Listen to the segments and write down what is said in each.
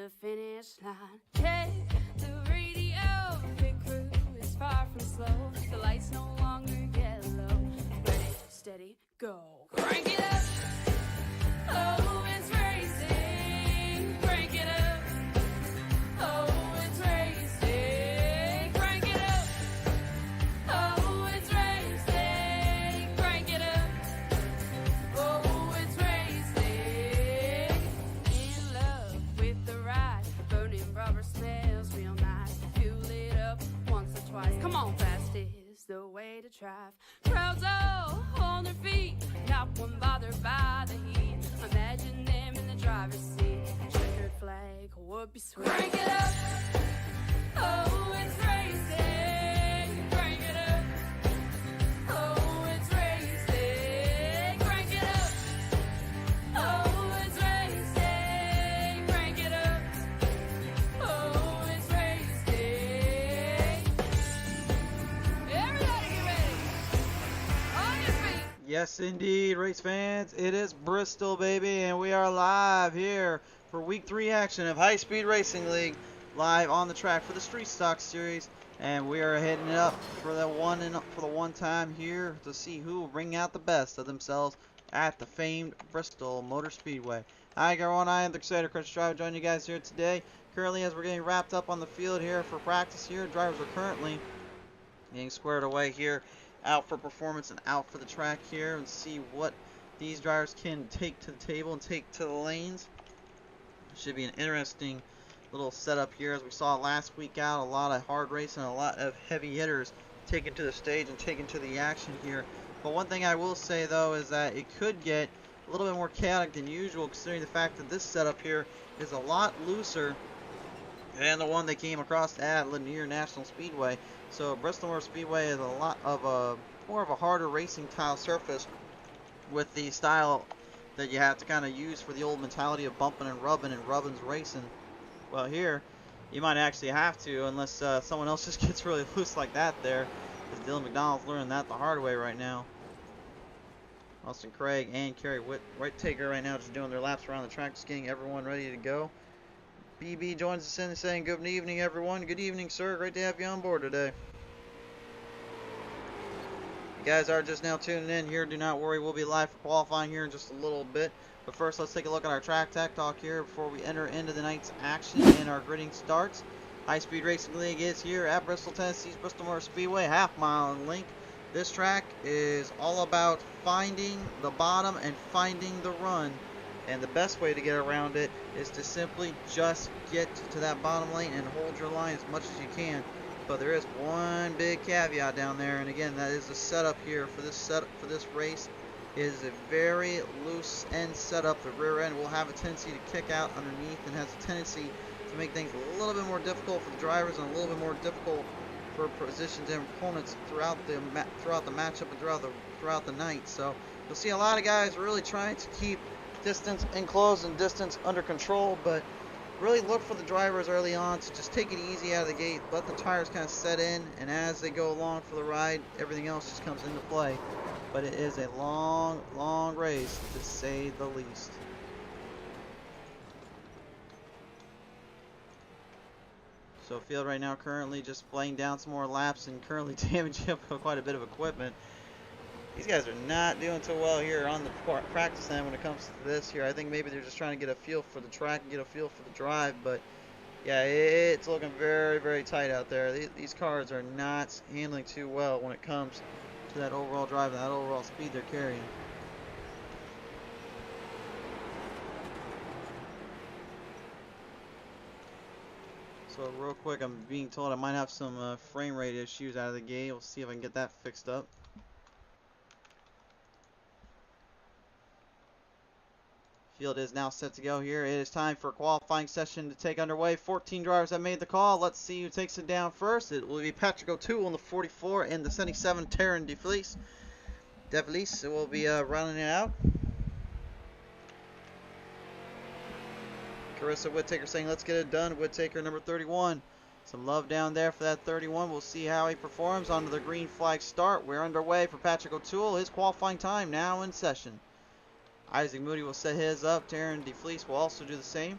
the finish line. Check the radio, pit crew is far from slow. The lights no longer yellow. Ready, steady, go. Crank it up. Oh, it's racing. Crank it up. Oh, it's racing. Crank it up. Oh, it's racing. Crank it up. Oh, it's racing. In love with the ride. Burning rubber smells real nice. Fuel it up once or twice. Come on, fast is the way to drive. Crowds all on their feet. Not one bothered by the heat. Imagine them in the driver's seat. Checkered flag would be sweet. Crank it up. Oh, it's racing. Crank it up. Oh, it's racing. Crank it up. Oh, it's racing. Crank it up. Oh, it's racing. Everybody get ready. On your feet. Yes, indeed, race fans. It is Bristol, baby, and we are live here for Week 3 action of High Speed Racing League, live on the track for the Street Stock Series, and we are heading it up for the one time here to see who will bring out the best of themselves at the famed Bristol Motor Speedway. Hi, everyone. I am the Crusader Chris Driver, joining you guys here today. Currently, as we're getting wrapped up on the field here for practice here, drivers are currently getting squared away here, out for performance and out for the track here, and see what these drivers can take to the table and take to the lanes. Should be an interesting little setup here, as we saw last week out. A lot of hard racing, a lot of heavy hitters taken to the stage and taken to the action here. But one thing I will say though is that it could get a little bit more chaotic than usual, considering the fact that this setup here is a lot looser than the one they came across at Lanier National Speedway. So Bristol Motor Speedway is a lot of more of a harder racing tile surface, with the style that you have to kind of use for the old mentality of bumping and rubbing's racing. Well, here you might actually have to, unless someone else just gets really loose like that there, because Dylan McDonald's learning that the hard way right now. Austin Craig and Kerry Whittaker right now just doing their laps around the track, just getting everyone ready to go. BB joins us in saying good evening, everyone. Good evening, sir. Great to have you on board today. You guys are just now tuning in here, do not worry, we'll be live for qualifying here in just a little bit. But first, let's take a look at our track tech talk here before we enter into the night's action and our gridding starts. High Speed Racing League is here at Bristol, Tennessee's Bristol Motor Speedway, half-mile in length. This track is all about finding the bottom and finding the run. And the best way to get around it is to simply just get to that bottom lane and hold your line as much as you can. But there is one big caveat down there, and again, that is the setup here for this race. It is a very loose end setup. The rear end will have a tendency to kick out underneath, and has a tendency to make things a little bit more difficult for the drivers and a little bit more difficult for positions and opponents throughout the matchup and throughout the night. So you'll see a lot of guys really trying to keep distance enclosed and distance under control, but really look for the drivers early on to just take it easy out of the gate, let the tires kind of set in, and as they go along for the ride, everything else just comes into play. But it is a long, long race, to say the least. So field right now currently just laying down some more laps and currently damaging up quite a bit of equipment. These guys are not doing so well here on the practice end when it comes to this here. I think maybe they're just trying to get a feel for the track and get a feel for the drive. But yeah, it's looking very, very tight out there. These cars are not handling too well when it comes to that overall drive and that overall speed they're carrying. So real quick, I'm being told I might have some frame rate issues out of the gate. We'll see if I can get that fixed up. Field is now set to go here. It is time for a qualifying session to take underway. 14 drivers have made the call. Let's see who takes it down first. It will be Patrick O'Toole on the 44 and the 77, Taryn DeVlies. Will be running it out. Carissa Whittaker saying, let's get it done. Whittaker, number 31. Some love down there for that 31. We'll see how he performs onto the green flag start. We're underway for Patrick O'Toole. His qualifying time now in session. Isaac Moody will set his up. Taryn DeVlies will also do the same.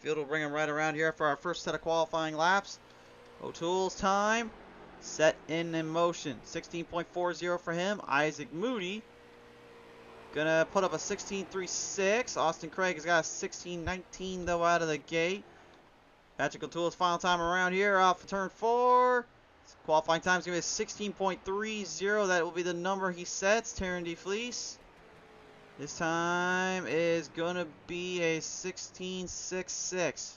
Field will bring him right around here for our first set of qualifying laps. O'Toole's time. Set in motion. 16.40 for him. Isaac Moody gonna put up a 16.36. Austin Craig has got a 16.19 though out of the gate. Patrick O'Toole's final time around here off of turn 4. Qualifying time is gonna be a 16.30. That will be the number he sets. Taryn DeFleece. This time is gonna be a 16.66.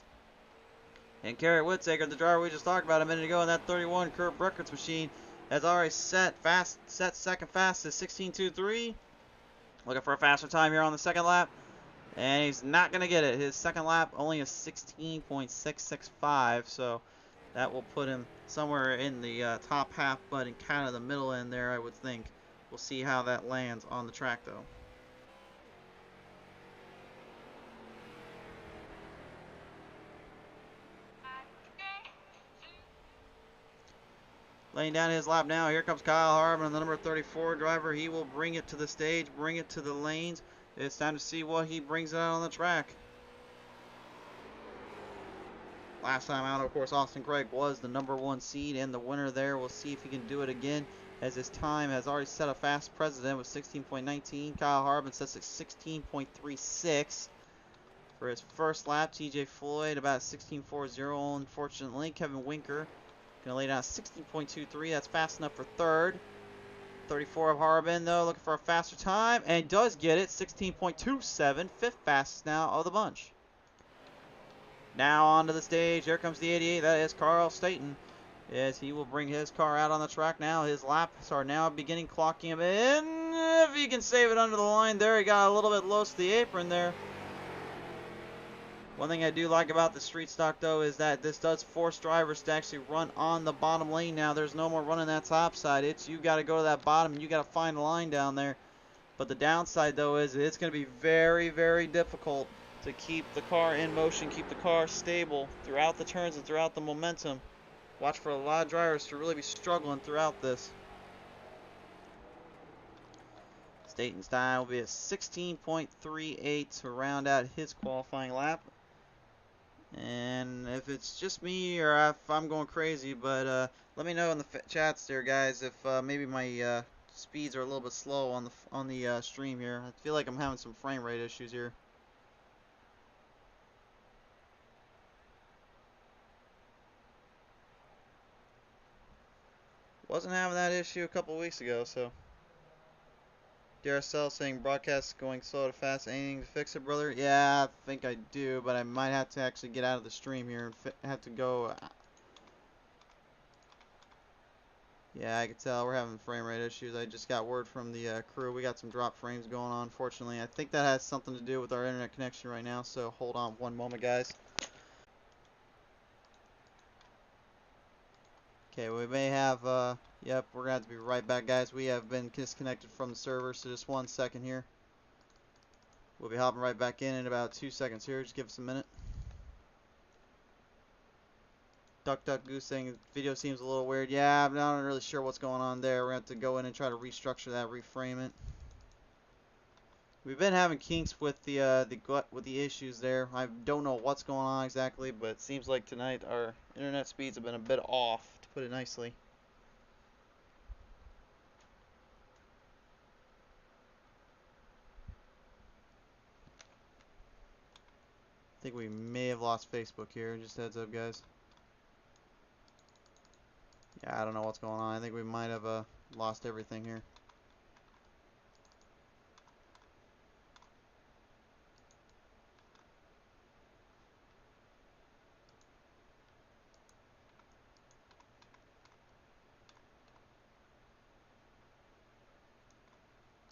And Garrett Whittaker, the driver we just talked about a minute ago in that 31 Curb Records machine, has already set second fastest, 16.23. Looking for a faster time here on the second lap. And he's not going to get it. His second lap only a 16.665. So that will put him somewhere in the top half, but in kind of the middle end there, I would think. We'll see how that lands on the track, though. Laying down his lap now. Here comes Kyle Harmon, the number 34 driver. He will bring it to the stage, bring it to the lanes. It's time to see what he brings out on the track. Last time out, of course, Austin Craig was the number 1 seed and the winner there. We'll see if he can do it again, as his time has already set a fast precedent with 16.19. Kyle Harmon sets at 16.36 for his first lap. TJ Floyd about 16.40, unfortunately. Kevin Winker gonna lay down 16.23. That's fast enough for third. 34 of Harbin, though, looking for a faster time, and does get it. 16.27, fifth fastest now of the bunch. Now onto the stage. Here comes the 88. That is Carl Staten, as he will bring his car out on the track now. His laps are now beginning, clocking him in. If he can save it under the line there, he got a little bit close to the apron there. One thing I do like about the street stock, though, is that this does force drivers to actually run on the bottom lane now. There's no more running that top side. It's you got to go to that bottom and you got to find a line down there. But the downside, though, is it's going to be very, very difficult to keep the car in motion, keep the car stable throughout the turns and throughout the momentum. Watch for a lot of drivers to really be struggling throughout this. Staten's time will be a 16.38 to round out his qualifying lap. And if it's just me or if I'm going crazy, but let me know in the chats there, guys, if maybe my speeds are a little bit slow on the stream here. I feel like I'm having some frame rate issues here. Wasn't having that issue a couple weeks ago, so. Darcel saying broadcast going slow to fast. Anything to fix it, brother? Yeah, I think I do, but I might have to actually get out of the stream here and have to go. Yeah, I can tell we're having frame rate issues. I just got word from the crew. We got some drop frames going on, unfortunately. I think that has something to do with our internet connection right now, so hold on one moment, guys. Okay, we may have, yep, we're going to have to be right back, guys. We have been disconnected from the server, so just 1 second here. We'll be hopping right back in about 2 seconds here. Just give us a minute. Duck Goose saying video seems a little weird. Yeah, I'm not really sure what's going on there. We're going to have to go in and try to restructure that, reframe it. We've been having kinks with the issues there. I don't know what's going on exactly, but it seems like tonight our internet speeds have been a bit off, to put it nicely. I think we may have lost Facebook here. Just heads up, guys. Yeah, I don't know what's going on. I think we might have lost everything here.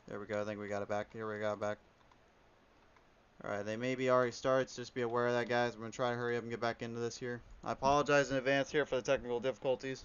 There we go. I think we got it back. Here we got it back. Alright, they may be already started, so just be aware of that, guys. I'm going to try to hurry up and get back into this here. I apologize in advance here for the technical difficulties.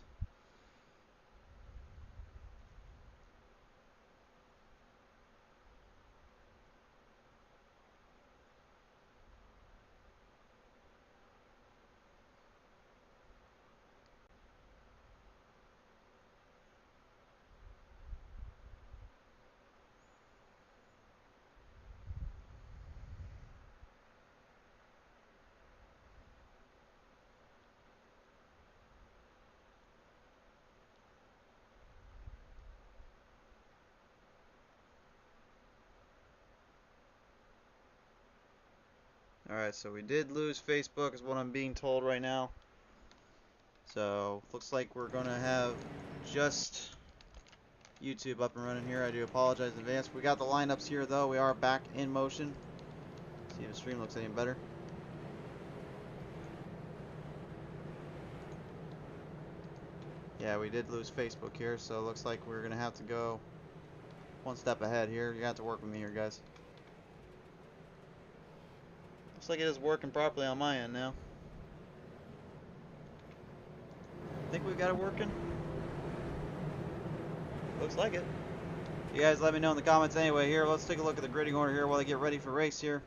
Alright, so we did lose Facebook is what I'm being told right now. So, looks like we're going to have just YouTube up and running here. I do apologize in advance. We got the lineups here though. We are back in motion. See if the stream looks any better. Yeah, we did lose Facebook here, so it looks like we're going to have to go one step ahead here. You're going to have to work with me here, guys. Looks like it is working properly on my end now. Think we've got it working? Looks like it. You guys let me know in the comments anyway here. Let's take a look at the grading order here while they get ready for race here.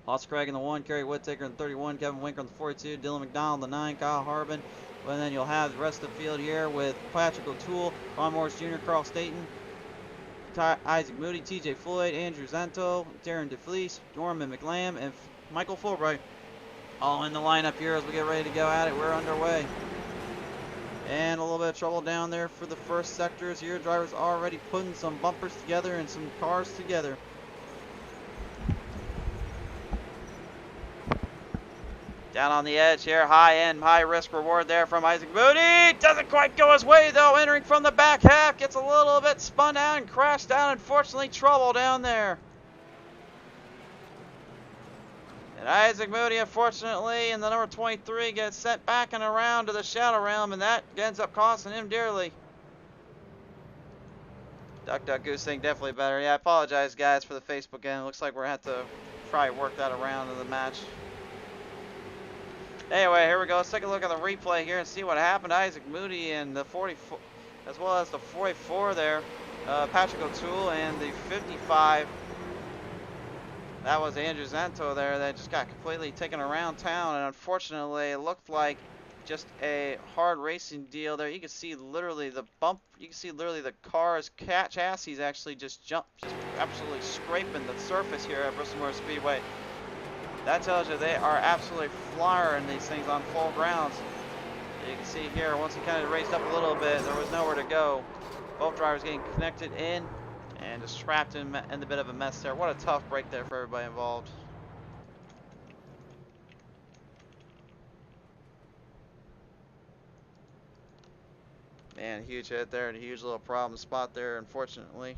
Hoss Craig in the 1, Kerry Whittaker in the 31, Kevin Winker in the 42, Dylan McDonald in the 9, Kyle Harbin. And then you'll have the rest of the field here with Patrick O'Toole, Ron Morris Jr., Carl Staten, Isaac Moody, TJ Floyd, Andrew Zanto, Darren DeFleece, Norman McLam, and Michael Fulbright. All in the lineup here as we get ready to go at it. We're underway. And a little bit of trouble down there for the first sectors here. Drivers already putting some bumpers together and some cars together. Down on the edge here, high end, high risk reward there from Isaac Moody. Doesn't quite go his way though, entering from the back half. Gets a little bit spun out and crashed down. Unfortunately, trouble down there. And Isaac Moody, unfortunately, in the number 23, gets sent back and around to the Shadow Realm, and that ends up costing him dearly. Duck, duck, goose thing, definitely better. Yeah, I apologize, guys, for the Facebook end. It looks like we're going to have to probably work that around in the match. Anyway, here we go. Let's take a look at the replay here and see what happened. Isaac Moody and the 44, as well as the 44 there. Patrick O'Toole and the 55. That was Andrew Zanto there that just got completely taken around town. And unfortunately, it looked like just a hard racing deal there. You can see literally the bump. You can see literally the car's chassis actually just absolutely scraping the surface here at Bristol Motor Speedway. That tells you they are absolutely flying these things on full grounds. You can see here, once he kind of raced up a little bit, there was nowhere to go. Both drivers getting connected in and just trapped in a bit of a mess there. What a tough break there for everybody involved. Man, huge hit there and a huge little problem spot there, unfortunately.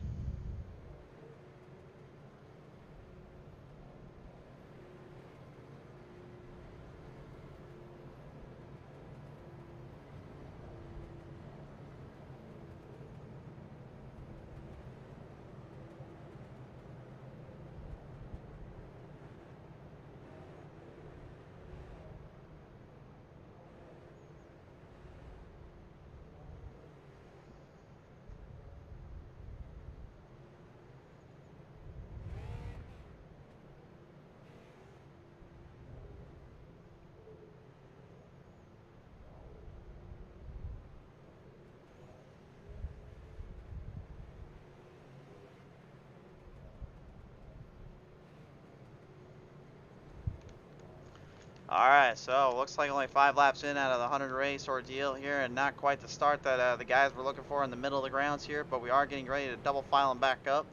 Alright, so looks like only 5 laps in out of the 100 race ordeal here, and not quite the start that the guys were looking for in the middle of the grounds here, but we are getting ready to double file them back up.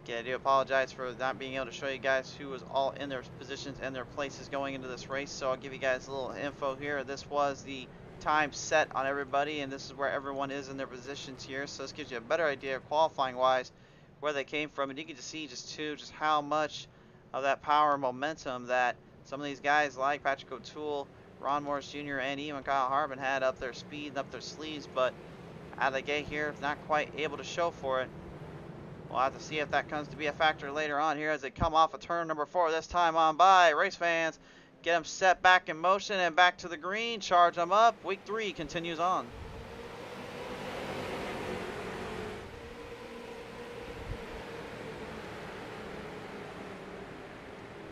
Again, I do apologize for not being able to show you guys who was all in their positions and their places going into this race, so I'll give you guys a little info here. This was the time set on everybody, and this is where everyone is in their positions here, so this gives you a better idea qualifying wise where they came from, and you can just see just how much of that power and momentum that some of these guys like Patrick O'Toole, Ron Morris Jr., and even Kyle Harbin had up their speed and up their sleeves, but out of the gate here, not quite able to show for it. We'll have to see if that comes to be a factor later on here as they come off of turn number 4 this time on by. Race fans, get them set back in motion and back to the green, charge them up. Week 3 continues on.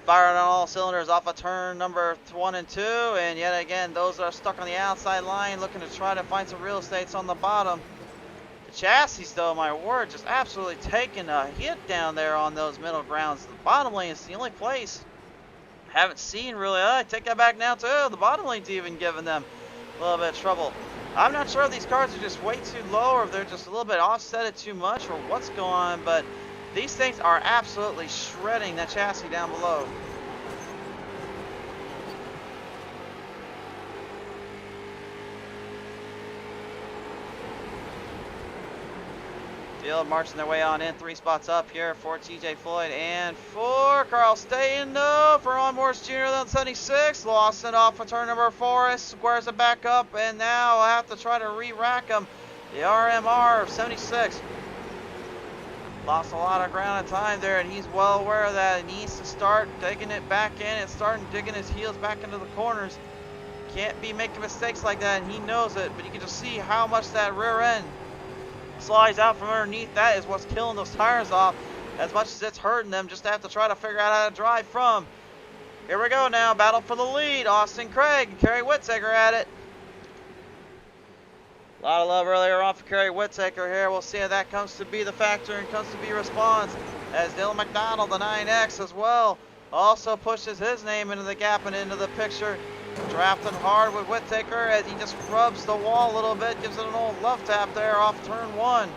Firing on all cylinders off of turn number 1 and 2, and yet again those are stuck on the outside line looking to try to find some real estates on the bottom. The chassis though, my word, just absolutely taking a hit down there on those middle grounds. The bottom lane is the only place I haven't seen really. I take that back now too. The bottom lane's even giving them a little bit of trouble. I'm not sure if these cars are just way too low or if they're just a little bit offset too much or what's going on, but These things are absolutely shredding that chassis down below. Field marching their way on in, 3 spots up here for TJ Floyd and for Carl Staten. No, for Ron Morris Jr. on 76. Lost it off for turn number 4. It squares it back up, and now I'll have to try to re-rack him. The RMR of 76. Lost a lot of ground and time there, and he's well aware of that. He needs to start digging it back in and starting digging his heels back into the corners. Can't be making mistakes like that, and he knows it, but you can just see how much that rear end slides out from underneath. That is what's killing those tires off as much as it's hurting them just to have to try to figure out how to drive from. Here we go now, battle for the lead. Austin Craig and Kerry Whittaker at it. A lot of love earlier on for Kerry Whittaker here. We'll see how that comes to be the factor and comes to be response as Dylan McDonald, the 9X as well, also pushes his name into the gap and into the picture. Drafting hard with Whittaker as he just rubs the wall a little bit, gives it an old love tap there off turn 1.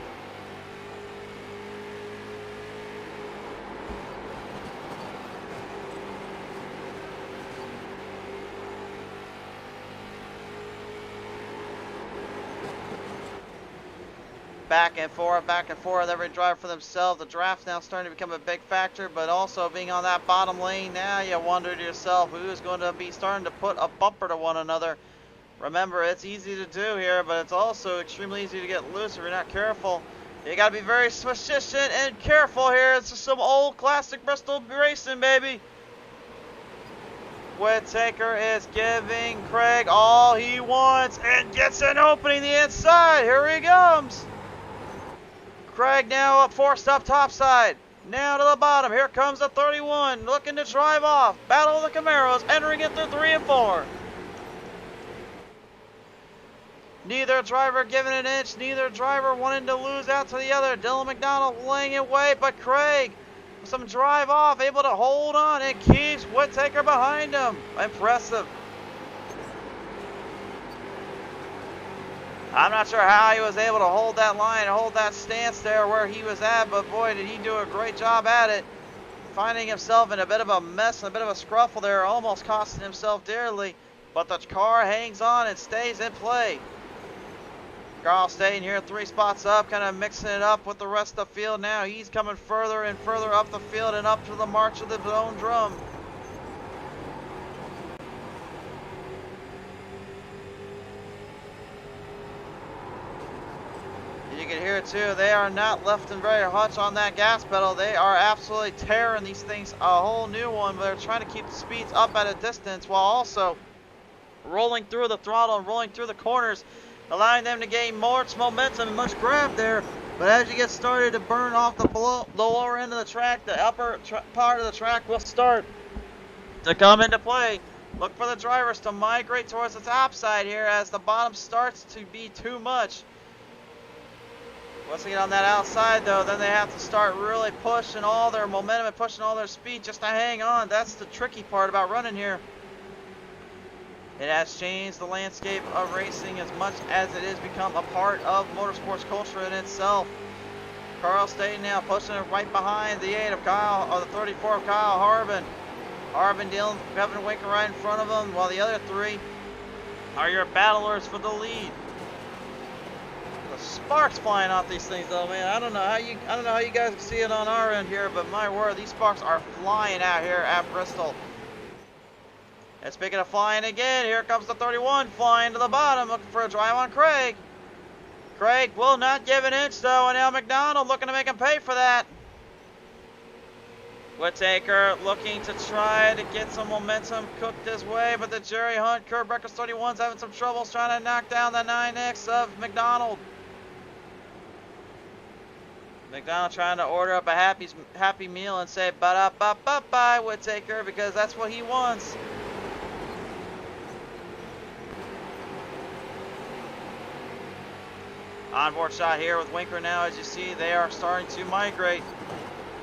Back and forth, every driver for themselves. The draft now starting to become a big factor, but also being on that bottom lane, now you wonder to yourself who's going to be starting to put a bumper to one another. Remember, it's easy to do here, but it's also extremely easy to get loose if you're not careful. You got to be very persistent and careful here. It's just some old classic Bristol racing, baby. Whittaker is giving Craig all he wants and gets an opening the inside. Here he comes. Craig now forced up topside. Now to the bottom. Here comes the 31 looking to drive off. Battle of the Camaros entering into 3 and 4. Neither driver giving an inch. Neither driver wanting to lose out to the other. Dylan McDonald laying it away, but Craig with some drive off, able to hold on and keeps Whittaker behind him. Impressive. I'm not sure how he was able to hold that line and hold that stance there where he was at, but boy, did he do a great job at it. Finding himself in a bit of a mess and a bit of a scruffle there, almost costing himself dearly, but the car hangs on and stays in play. Carl staying here 3 spots up, kind of mixing it up with the rest of the field now. He's coming further and further up the field and up to the march of the own drum. You can hear it too, they are not lifting very much on that gas pedal. They are absolutely tearing these things a whole new one. They're trying to keep the speeds up at a distance while also rolling through the throttle and rolling through the corners, allowing them to gain much momentum and much grab there. But as you get started to burn off the lower end of the track, the upper part of the track will start to come into play. Look for the drivers to migrate towards the top side here as the bottom starts to be too much. Once they get on that outside though, then they have to start really pushing all their momentum and pushing all their speed just to hang on. That's the tricky part about running here. It has changed the landscape of racing as much as it has become a part of motorsports culture in itself. Carl Staten now pushing it right behind the 8 of Kyle, or the 34 of Kyle Harbin. Harbin dealing with Kevin Winker right in front of him, while the other 3 are your battlers for the lead. The sparks flying off these things though, man. I don't know how you guys can see it on our end here, but my word, these sparks are flying out here at Bristol. And speaking of flying again, here comes the 31 flying to the bottom, looking for a drive on Craig. Craig will not give an inch though, and now McDonald looking to make him pay for that. Whittaker looking to try to get some momentum cooked his way, but the Jerry Hunt Kurt Breckers 31's having some troubles trying to knock down the 9X of McDonald. McDonald trying to order up a happy meal and say ba-da-ba-ba-bye Whittaker, because that's what he wants. Onboard shot here with Winker now. As you see, they are starting to migrate.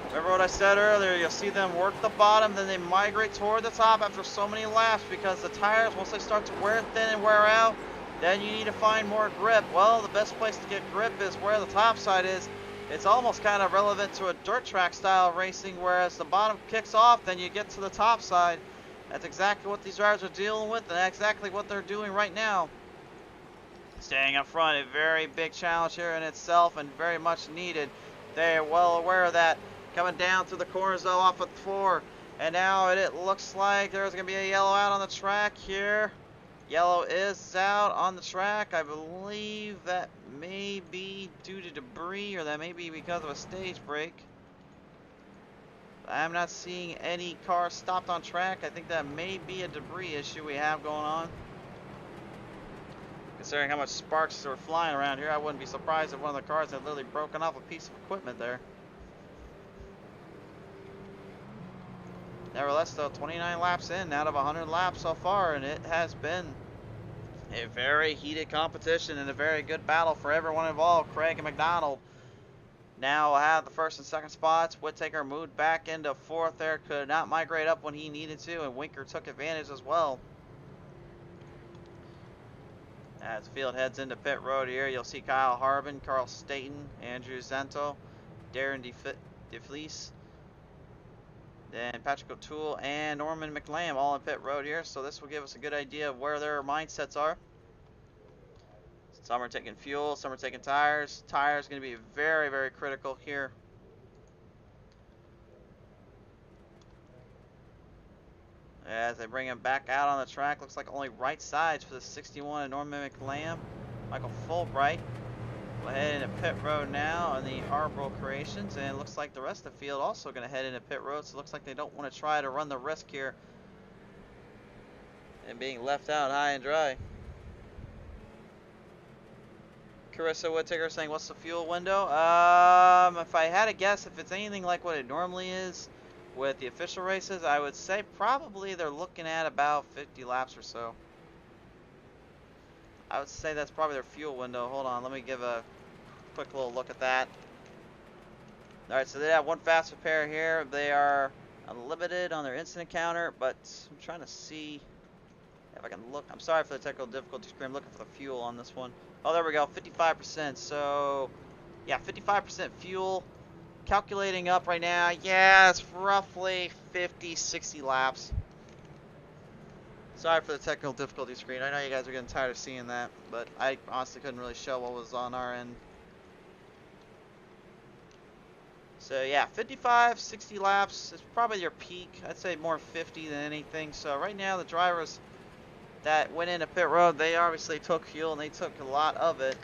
Remember what I said earlier, you'll see them work the bottom, then they migrate toward the top after so many laps, because the tires, once they start to wear thin and wear out, then you need to find more grip. Well, the best place to get grip is where the top side is. It's almost kind of relevant to a dirt track style racing, whereas the bottom kicks off, then you get to the top side. That's exactly what these drivers are dealing with, and that's exactly what they're doing right now. Staying up front, a very big challenge here in itself, and very much needed. They are well aware of that. Coming down through the corners though, off of 4, and now it looks like there's going to be a yellow out on the track here. Yellow is out on the track. I believe that may be due to debris, or that may be because of a stage break. I'm not seeing any cars stopped on track. I think that may be a debris issue we have going on. Considering how much sparks are flying around here, I wouldn't be surprised if one of the cars had literally broken off a piece of equipment there. Nevertheless, though, 29 laps in out of 100 laps so far, and it has been a very heated competition and a very good battle for everyone involved. Craig and McDonald now have the first and second spots. Whittaker moved back into 4th there, could not migrate up when he needed to, and Winker took advantage as well. As the field heads into pit road here, you'll see Kyle Harbin, Carl Staten, Andrew Zento, Darren DeFleece, then Patrick O'Toole and Norman McLam all in pit road here, so this will give us a good idea of where their mindsets are. Some are taking fuel, some are taking tires. Tires going to be very, very critical here. As they bring him back out on the track, looks like only right sides for the 61 and Norman McLam. Michael Fulbright will head into pit road now on the Arborough Creations, and it looks like the rest of the field also going to head into pit road, so it looks like they don't want to try to run the risk here and being left out high and dry. Carissa Whittaker saying, what's the fuel window? If I had to guess, if it's anything like what it normally is with the official races, I would say probably they're looking at about 50 laps or so. I would say that's probably their fuel window. Hold on, let me give a quick little look at that. Alright, so they have one fast repair here. They are unlimited on their incident counter, but I'm trying to see if I can look. I'm sorry for the technical difficulty screen. I'm looking for the fuel on this one. Oh, there we go, 55%. So, yeah, 55% fuel. Calculating up right now, yeah, it's roughly 50, 60 laps. Sorry for the technical difficulty screen. I know you guys are getting tired of seeing that, but I honestly couldn't really show what was on our end. So, yeah, 55, 60 laps is probably your peak. I'd say more 50 than anything. So, right now, the drivers that went into pit road, they obviously took fuel, and they took a lot of it.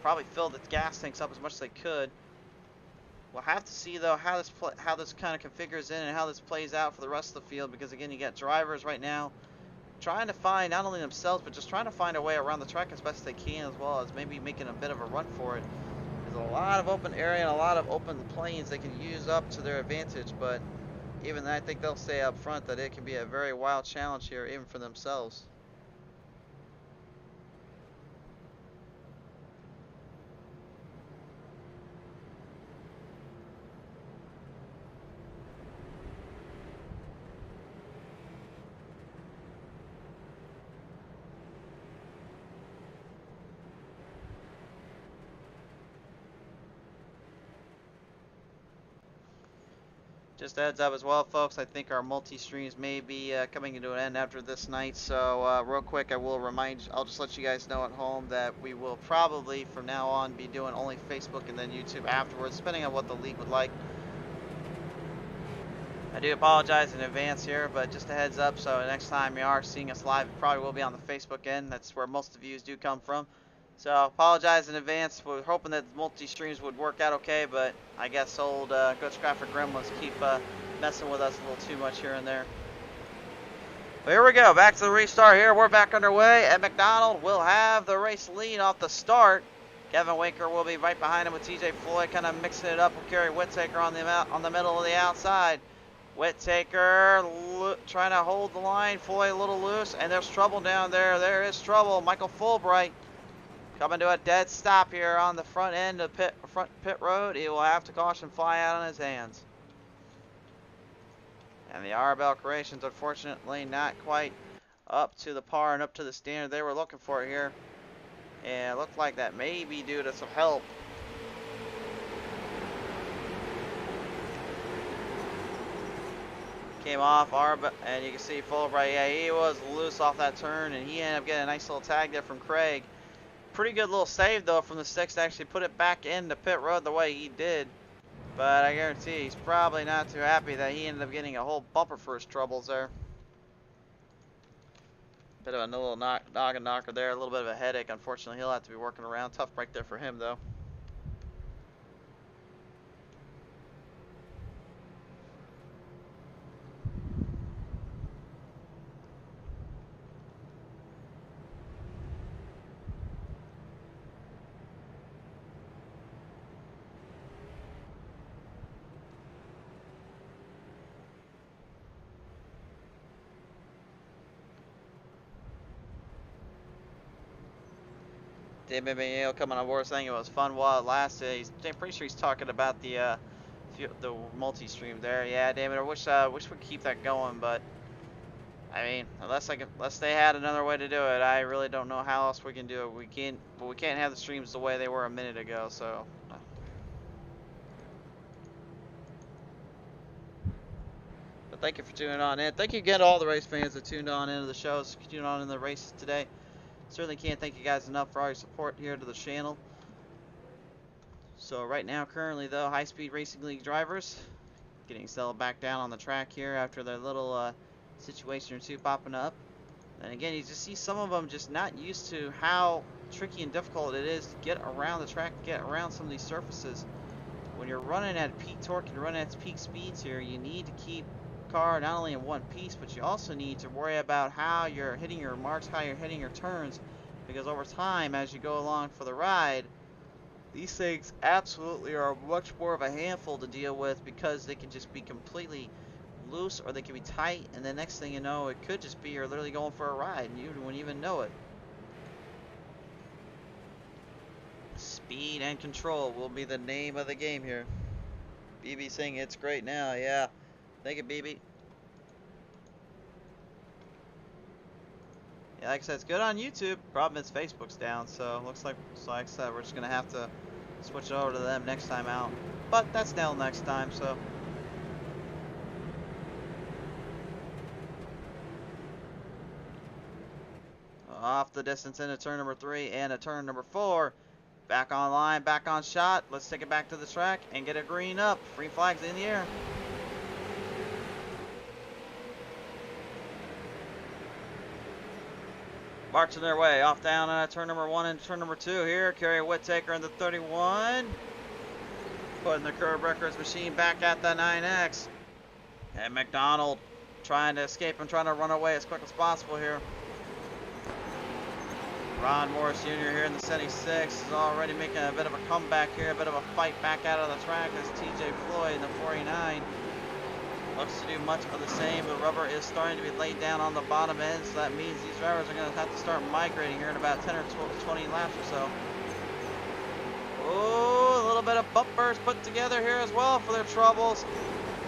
Probably filled the gas tanks up as much as they could. We'll have to see, though, how this kind of configures in and how this plays out for the rest of the field, because, again, you got drivers right now trying to find not only themselves, but just trying to find a way around the track as best they can, as well as maybe making a bit of a run for it. There's a lot of open area and a lot of open planes they can use up to their advantage, but even I think they'll say up front that it can be a very wild challenge here, even for themselves. Just a heads up as well, folks, I think our multi-streams may be coming into an end after this night, so real quick, I will remind, I'll just let you guys know at home that we will probably, from now on, be doing only Facebook and then YouTube afterwards, depending on what the league would like. I do apologize in advance here, but just a heads up, so next time you are seeing us live, it probably will be on the Facebook end. That's where most of the views do come from. So, apologize in advance. We're hoping that multi-streams would work out okay, but I guess old Ghostcrafter Gremlins keep messing with us a little too much here and there. But here we go. Back to the restart here. We're back underway, and McDonald will have the race lead off the start. Kevin Winker will be right behind him with TJ Floyd, kind of mixing it up with Kerry Whittaker on the middle of the outside. Whittaker trying to hold the line. Floyd a little loose, and there's trouble down there. There is trouble. Michael Fulbright coming to a dead stop here on the front end of front pit road. He will have to caution fly out on his hands. And the Arbel Creations, unfortunately, not quite up to the par and up to the standard they were looking for here. And it looked like that may be due to some help Came off Arba, and you can see Fulbright, yeah, he was loose off that turn, and he ended up getting a nice little tag there from Craig. Pretty good little save, though, from the sticks to actually put it back into pit road the way he did. But I guarantee he's probably not too happy that he ended up getting a whole bumper for his troubles there. Bit of a little noggin knocker there, a little bit of a headache. Unfortunately, he'll have to be working around. Tough break there for him, though. David McNeil coming on board saying it was fun while it lasted. I'm pretty sure he's talking about the multi-stream there. Yeah, David, I wish we could keep that going, but I mean, unless they had another way to do it, I really don't know how else we can do it. We can't have the streams the way they were a minute ago. So. But thank you for tuning on in. Thank you again to all the race fans that tuned on into the shows, tuned on in the races today. Certainly can't thank you guys enough for all your support here to the channel. So right now, currently though, High Speed Racing League drivers getting settled back down on the track here after their little situation or two popping up. And again, you just see some of them just not used to how tricky and difficult it is to get around the track, to get around some of these surfaces. When you're running at peak torque and running at peak speeds here, you need to keep car not only in one piece, but you also need to worry about how you're hitting your marks, how you're hitting your turns, because over time, as you go along for the ride, these things absolutely are much more of a handful to deal with, because they can just be completely loose or they can be tight, and the next thing you know, it could just be you're literally going for a ride and you wouldn't even know it. Speed and control will be the name of the game here. BB saying it's great now. Yeah, thank you, BB. Yeah, like I said, it's good on YouTube. Problem is Facebook's down, so looks like I said, we're just gonna have to switch it over to them next time out. But that's now next time, so. Off the distance into turn number 3 and a turn number 4. Back on line, back on shot. Let's take it back to the track and get a green up. Free flags in the air. Marching their way off down turn number 1 and turn number 2 here. Kerry Whittaker in the 31. Putting the curb records machine back at the 9X. And McDonald trying to escape and trying to run away as quick as possible here. Ron Morris Jr. here in the 76 is already making a bit of a comeback here, a bit of a fight back out of the track as TJ Floyd in the 49 looks to do much of the same. The rubber is starting to be laid down on the bottom end, so that means these drivers are going to have to start migrating here in about 10 or 20 laps or so. Oh, a little bit of bumpers put together here as well for their troubles.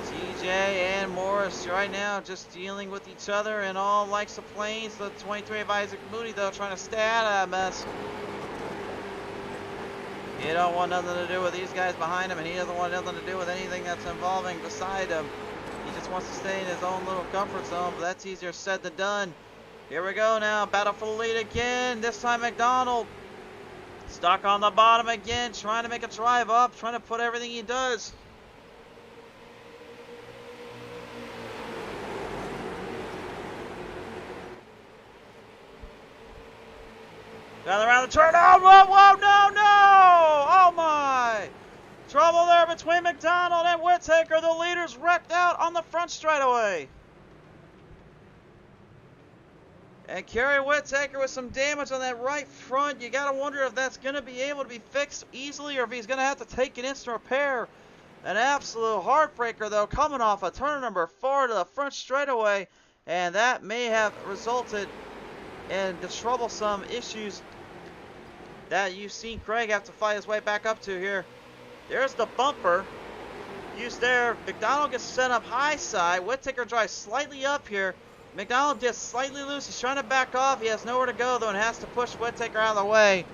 TJ and Morris right now just dealing with each other in all likes of planes. The 23 of Isaac Moody, though, trying to stay out of that mess. He don't want nothing to do with these guys behind him, and he doesn't want nothing to do with anything that's involving beside him. He just wants to stay in his own little comfort zone, but that's easier said than done. Here we go now, battle for the lead again. This time McDonald stuck on the bottom again, trying to make a drive up, trying to put everything he does. Down around the turn. Oh, whoa, whoa, no, no! Oh, my! Trouble there between McDonald and Whittaker. The leaders wrecked out on the front straightaway. And Kerry Whittaker with some damage on that right front. You got to wonder if that's going to be able to be fixed easily or if he's going to have to take an instant repair. An absolute heartbreaker, though, coming off of turn number 4 to the front straightaway. And that may have resulted in the troublesome issues that you've seen Craig have to fight his way back up to here. There's the bumper used there. McDonald gets sent up high side. Whittaker drives slightly up here. McDonald gets slightly loose. He's trying to back off. He has nowhere to go, though, and has to push Whittaker out of the way.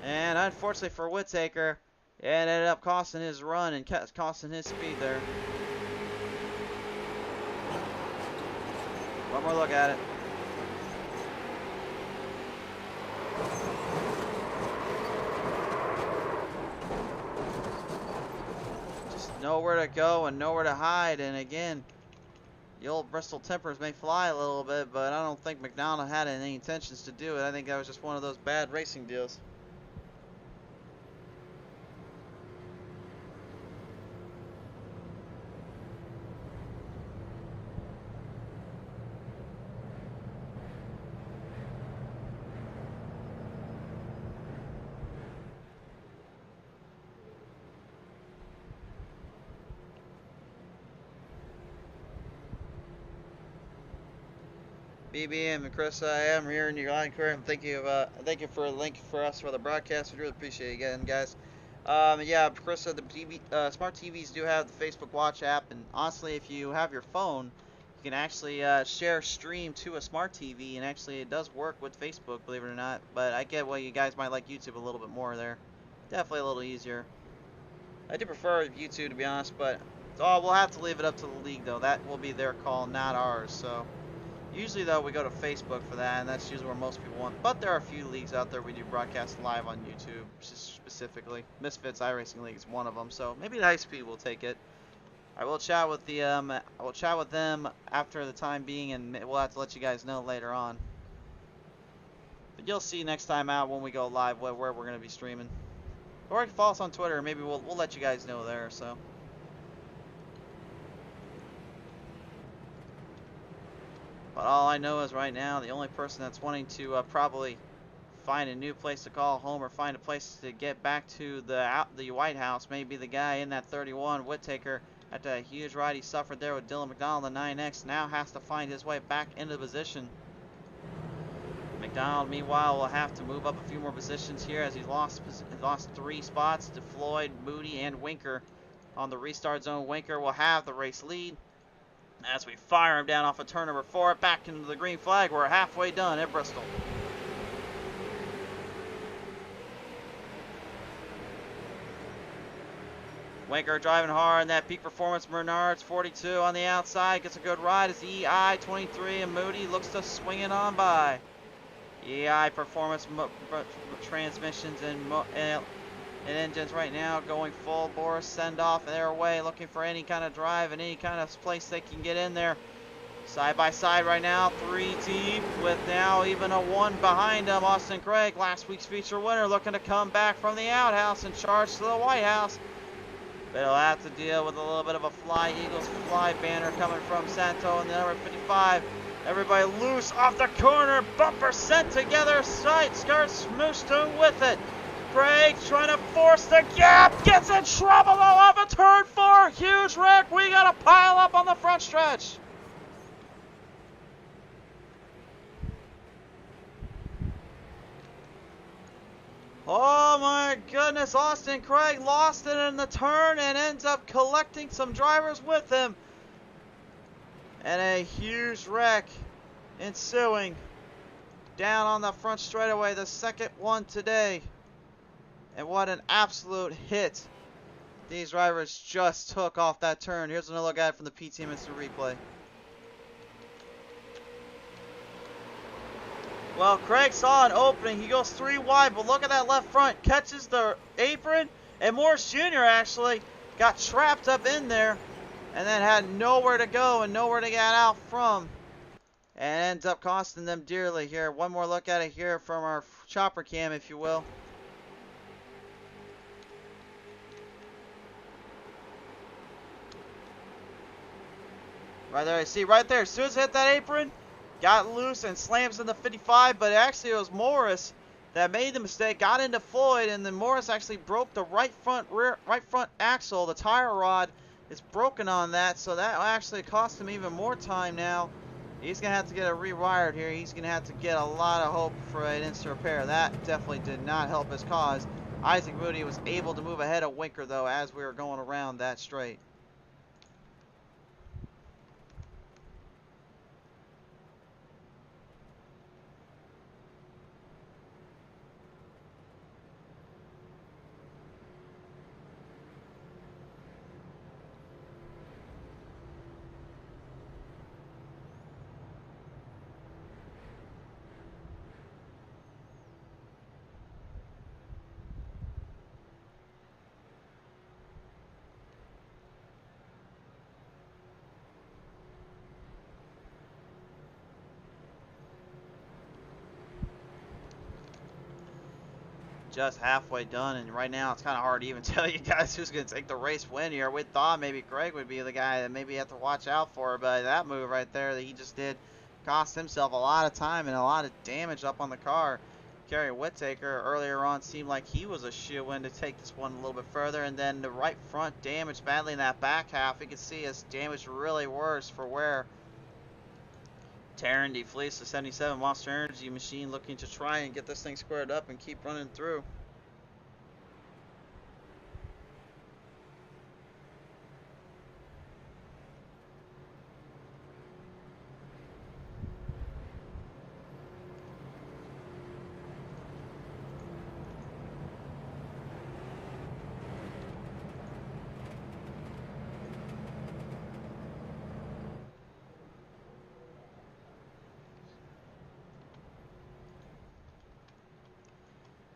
And unfortunately for Whittaker, it ended up costing his run and costing his speed there. One more look at it. Just nowhere to go and nowhere to hide. And again, the old Bristol tempers may fly a little bit, but I don't think McDonald had any intentions to do it. I think that was just one of those bad racing deals. BBM and Chris, I am here in your line career. Thank you for a link for us for the broadcast. We really appreciate it again, guys. Yeah, Chris, the smart TVs do have the Facebook Watch app, and honestly, if you have your phone, you can actually share stream to a smart TV, and actually it does work with Facebook, believe it or not. But I get why you guys might like YouTube a little bit more there. Definitely a little easier. I do prefer YouTube, to be honest, but we'll have to leave it up to the league, though. That will be their call, not ours. So. Usually, though, we go to Facebook for that, and that's usually where most people want. But there are a few leagues out there we do broadcast live on YouTube, specifically. Misfits iRacing League is one of them, so maybe the High Speed will take it. I will chat with them after the time being, and we'll have to let you guys know later on. But you'll see next time out when we go live where we're going to be streaming. Or you can follow us on Twitter, maybe we'll let you guys know there. So. But all I know is right now, the only person that's wanting to probably find a new place to call home or find a place to get back to the White House may be the guy in that 31, Whittaker. After a huge ride he suffered there with Dylan McDonald, the 9X, now has to find his way back into position. McDonald, meanwhile, will have to move up a few more positions here as he's lost 3 spots to Floyd, Moody, and Winker. On the restart zone, Winker will have the race lead. As we fire him down off of turn number 4, back into the green flag. We're halfway done at Bristol. Winker driving hard in that peak performance. Bernard's 42 on the outside. Gets a good ride as EI 23 and Moody looks to swing it on by. EI performance transmissions and engines right now going full bore send off their way, looking for any kind of drive and any kind of place they can get in there. Side by side right now, 3 deep with now even a 1 behind them. Austin Craig, last week's feature winner, looking to come back from the outhouse and charge to the White House. They'll have to deal with a little bit of a Fly Eagles fly banner coming from Santo in the number 55. Everybody loose off the corner, bumper sent together, side skirt Smoothstone with it. Craig trying to force the gap, gets in trouble though off of turn 4. Huge wreck. We got to pile up on the front stretch. Oh my goodness, Austin Craig lost it in the turn and ends up collecting some drivers with him. And a huge wreck ensuing down on the front straightaway, the second one today. And what an absolute hit these drivers just took off that turn. Here's another look at it from the PTM Instant Replay. Well, Craig saw an opening. He goes 3 wide, but look at that left front. Catches the apron, and Morris Jr. actually got trapped up in there and then had nowhere to go and nowhere to get out from. And ends up costing them dearly here. One more look at it here from our chopper cam, if you will. Right there, see right there, as soon as it hit that apron, got loose and slams in the 55, but actually it was Morris that made the mistake, got into Floyd, and then Morris actually broke the right front axle. The tire rod is broken on that, so that actually cost him even more time now. He's going to have to get it rewired here. He's going to have to get a lot of hope for an instant repair. That definitely did not help his cause. Isaac Moody was able to move ahead of Winker, though, as we were going around that straight. just halfway done, and right now it's kind of hard to even tell you guys who's going to take the race win here. We thought maybe Greg would be the guy that maybe you have to watch out for, but that move right there that he just did cost himself a lot of time and a lot of damage up on the car. Kerry Whittaker earlier on seemed like he was a shoe-in to take this one a little bit further, and then the right front damaged badly in that back half. You can see his damage really worse for wear. Taryn defleets the 77 Monster Energy machine, looking to try and get this thing squared up and keep running through.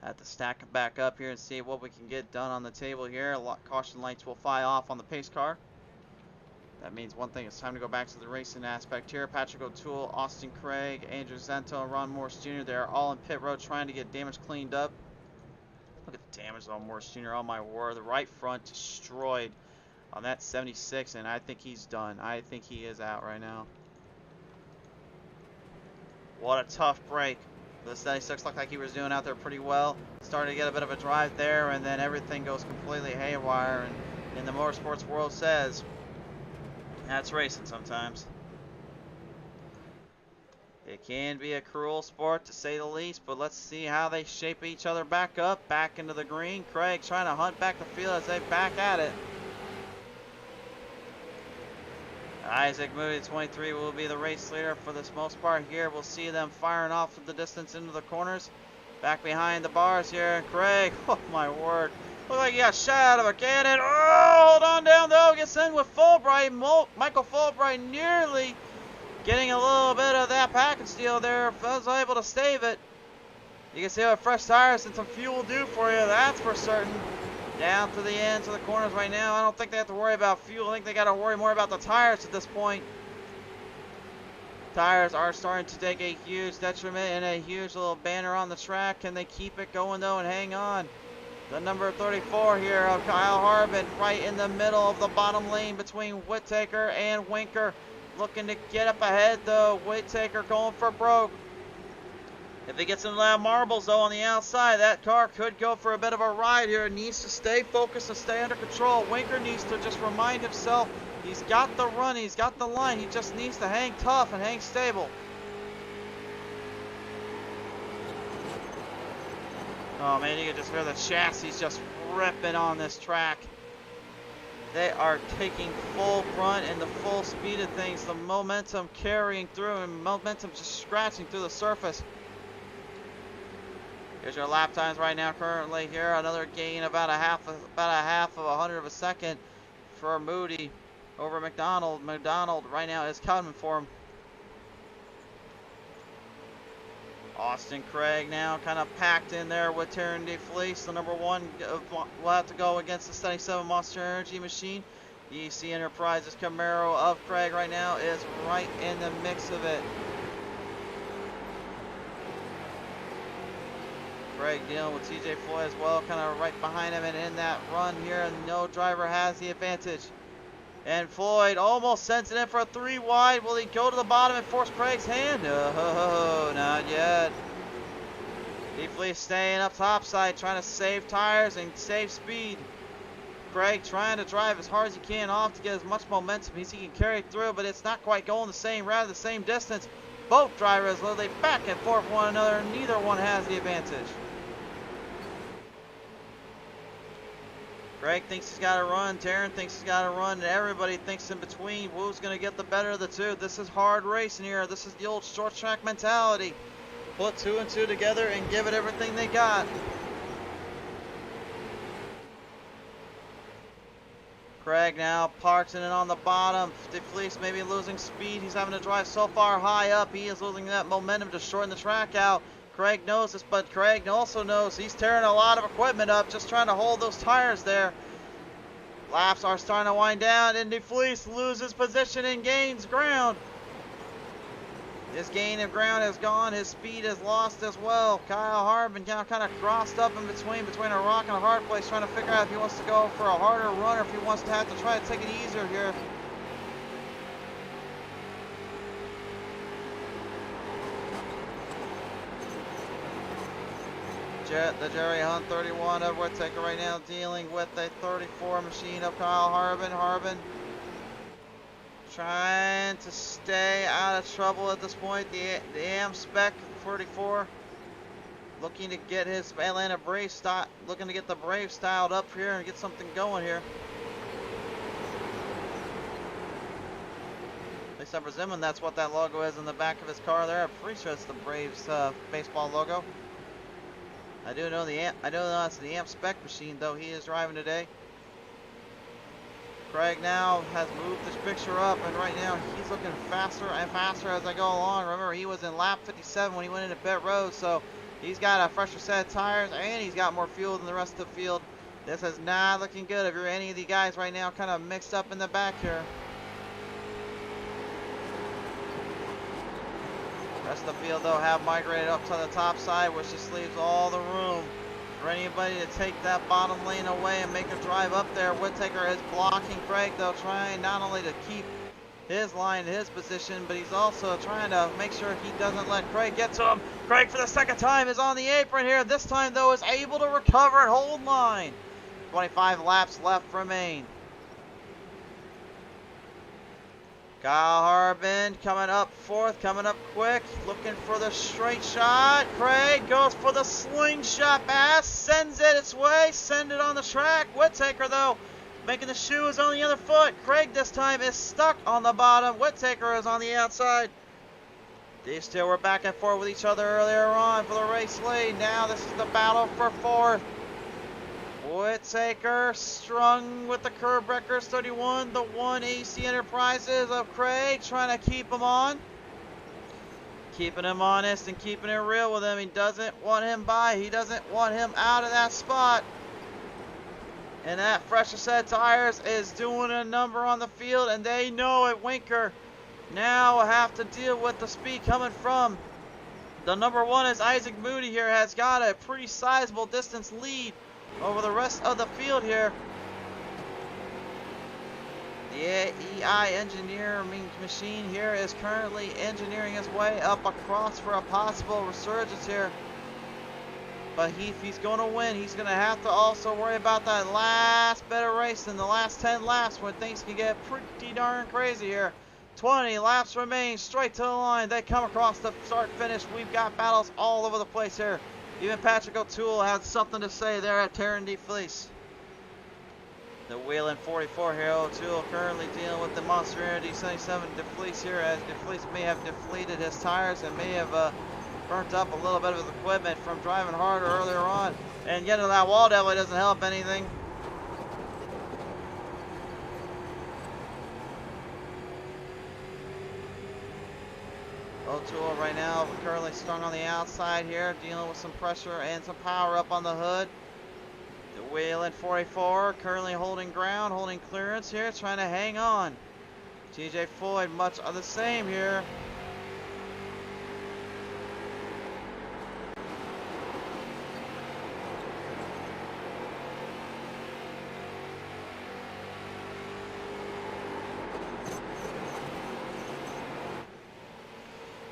Have to stack it back up here and see what we can get done on the table here. Caution lights will fly off on the pace car. That means one thing, it's time to go back to the racing aspect here. Patrick O'Toole, Austin Craig, Andrew Zento, and Ron Morris Jr. They're all in pit road trying to get damage cleaned up. Look at the damage on Morris Jr. Oh my word, the right front destroyed on that 76, and I think he's done. I think he is out right now. What a tough break. The 76 looked like he was doing out there pretty well. Started to get a bit of a drive there, and then everything goes completely haywire. And in the motorsports world says, that's racing sometimes. It can be a cruel sport to say the least, but let's see how they shape each other back up, back into the green. Craig trying to hunt back the field as they back at it. Isaac Moody, 23, will be the race leader for this most part here. We'll see them firing off the distance into the corners. Back behind the bars here, and Craig, oh my word. Look like he got shot out of a cannon. Oh, hold on down though, gets in with Fulbright. Michael Fulbright nearly getting a little bit of that package deal there. Was able to stave it. You can see what fresh tires and some fuel will do for you, that's for certain. Down to the ends of the corners right now. I don't think they have to worry about fuel. I think they got to worry more about the tires at this point. Tires are starting to take a huge detriment and a huge little banner on the track. Can they keep it going though and hang on? The number 34 here of Kyle Harbin right in the middle of the bottom lane between Whittaker and Winker. Looking to get up ahead though. Whittaker going for broke. If he gets into that marbles though on the outside, that car could go for a bit of a ride here. It needs to stay focused and stay under control. Winker needs to just remind himself he's got the run, he's got the line. He just needs to hang tough and hang stable. Oh man, you can just hear the chassis just ripping on this track. They are taking full brunt and the full speed of things. The momentum carrying through and momentum just scratching through the surface. Here's your lap times right now currently here. Another gain about a half of a hundredth of a second for Moody over McDonald. McDonald right now is coming for him. Austin Craig now kind of packed in there with Taryn DeFleece. The number one will have to go against the 77 Monster Energy machine. EC Enterprises Camaro of Craig right now is right in the mix of it. Craig dealing with TJ Floyd as well, kind of right behind him, and in that run here, and no driver has the advantage. And Floyd almost sends it in for a 3 wide. Will he go to the bottom and force Craig's hand? No, not yet. DeFleece staying up topside, trying to save tires and save speed. Craig trying to drive as hard as he can off to get as much momentum as he can carry through, but it's not quite going the same route, the same distance. Both drivers, though, they back and forth one another, and neither one has the advantage. Craig thinks he's got to run, Taryn thinks he's got to run, and everybody thinks in between who's going to get the better of the two. This is hard racing here. This is the old short track mentality. Put 2 and 2 together and give it everything they got. Craig now parks in it on the bottom. DeFleece maybe losing speed. He's having to drive so far high up. He is losing that momentum to shorten the track out. Craig knows this, but Craig also knows he's tearing a lot of equipment up, just trying to hold those tires there. Laps are starting to wind down, and DeFleece loses position and gains ground. His gain of ground is gone. His speed is lost as well. Kyle Harbin now kind of crossed up in between a rock and a hard place, trying to figure out if he wants to go for a harder run or if he wants to have to try to take it easier here. The Jerry Hunt 31 of Whittaker right now dealing with a 34 machine of Kyle Harbin. Harbin trying to stay out of trouble at this point. The AM spec 44 looking to get his Atlanta Braves looking to get the Braves styled up here and get something going here. At least I'm presuming that's what that logo is in the back of his car there. I'm pretty sure it's the Braves baseball logo. I do know that's the AM spec machine though he is driving today. Craig now has moved this picture up, and right now he's looking faster and faster as I go along. Remember, he was in lap 57 when he went into pit road, so he's got a fresher set of tires and he's got more fuel than the rest of the field. This is not looking good if you're any of the guys right now kind of mixed up in the back here. The rest of the field though have migrated up to the top side, which just leaves all the room for anybody to take that bottom lane away and make a drive up there. Whittaker is blocking Craig though, trying not only to keep his line, his position, but he's also trying to make sure he doesn't let Craig get to him. Craig for the second time is on the apron here. This time though is able to recover and hold line. 25 laps left remain. Kyle Harbin coming up fourth, coming up quick, looking for the straight shot. Craig goes for the slingshot pass, sends it its way, send it on the track. Whittaker though, making the shoes on the other foot. Craig this time is stuck on the bottom. Whittaker is on the outside. These two were back and forth with each other earlier on for the race lead. Now this is the battle for fourth. Whittaker strung with the Curb Wreckers 31, the one AC Enterprises of Craig, trying to keep him on. Keeping him honest and keeping it real with him. He doesn't want him by. He doesn't want him out of that spot. And that fresher set of tires is doing a number on the field, and they know it. Winker now will have to deal with the speed coming from the number one, as Isaac Moody here has got a pretty sizable distance lead over the rest of the field here. The AEI engineering machine here is currently engineering his way up across for a possible resurgence here. But if he's going to win, he's going to have to also worry about that last bit of race in the last 10 laps when things can get pretty darn crazy here. 20 laps remain, straight to the line. They come across the start finish. We've got battles all over the place here. Even Patrick O'Toole had something to say there at Terran DeFleece. The Wheeling 44 here, O'Toole currently dealing with the Monster Energy 77 DeFleece here, as DeFleece may have deflated his tires and may have burnt up a little bit of his equipment from driving harder earlier on. And getting to that wall definitely doesn't help anything. O'Toole right now currently strung on the outside here, dealing with some pressure and some power up on the hood. The Wheeling 44 currently holding ground, holding clearance here, trying to hang on. TJ Floyd much of the same here.